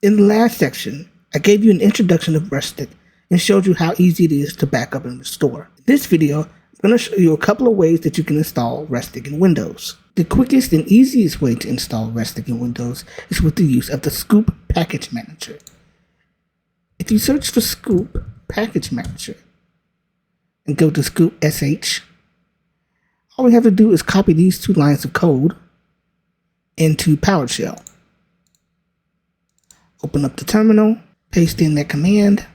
In the last section, I gave you an introduction of Restic and showed you how easy it is to backup and restore. In this video, I'm going to show you a couple of ways that you can install Restic in Windows. The quickest and easiest way to install Restic in Windows is with the use of the Scoop Package Manager. If you search for Scoop Package Manager and go to Scoop SH, all we have to do is copy these 2 lines of code into PowerShell. Open up the terminal, paste in that command,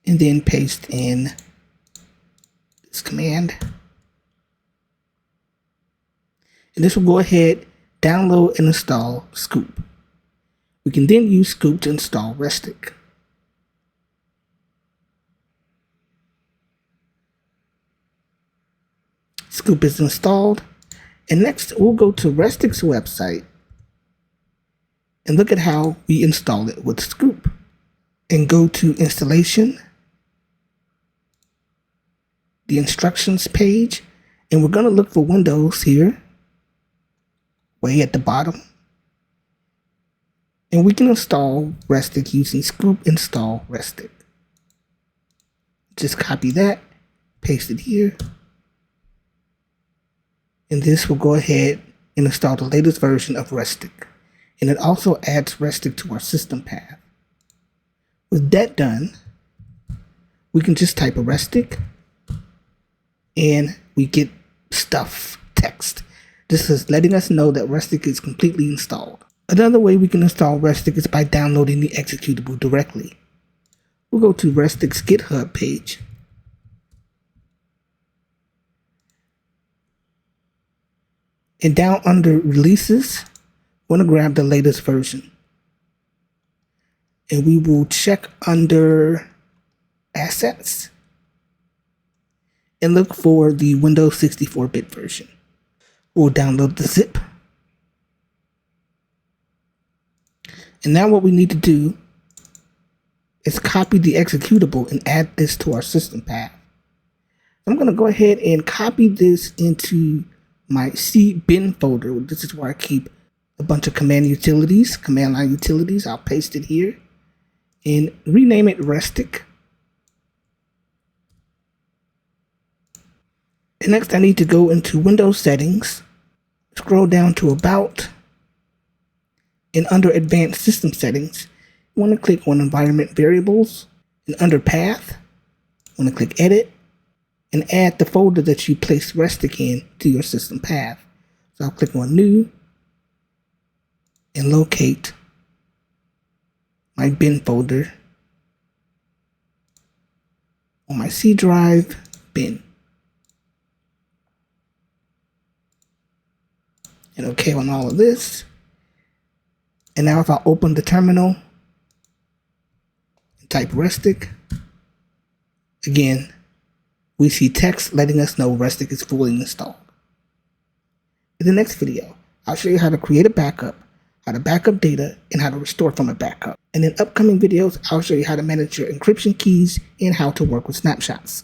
and then paste in this command. And this will go ahead, download and install Scoop. We can then use Scoop to install Restic. Scoop is installed, and next we'll go to Restic's website and look at how we install it with Scoop. And go to Installation, the instructions page, and we're going to look for Windows here, way at the bottom. And we can install Restic using Scoop install Restic. Just copy that, paste it here, and this will go ahead and install the latest version of Restic. And it also adds Restic to our system path. With that done, we can just type a Restic and we get stuff, text. This is letting us know that Restic is completely installed. Another way we can install Restic is by downloading the executable directly. We'll go to Restic's GitHub page. And down under Releases, we're going to grab the latest version. And we will check under Assets and look for the Windows 64-bit version. We'll download the zip. And now what we need to do is copy the executable and add this to our system path. I'm going to go ahead and copy this into my C bin folder. This is where I keep a bunch of command line utilities. I'll paste it here and rename it Restic. And next I need to go into Windows Settings, scroll down to About, and under Advanced System Settings, you want to click on Environment Variables, and under Path, you want to click Edit, and add the folder that you placed Restic in to your system path. So I'll click on New, and locate my bin folder on my C drive bin. And OK on all of this. And now if I open the terminal and type Restic, again, we see text letting us know Restic is fully installed. In the next video, I'll show you how to create a backup, how to backup data, and how to restore from a backup. And in upcoming videos, I'll show you how to manage your encryption keys and how to work with snapshots.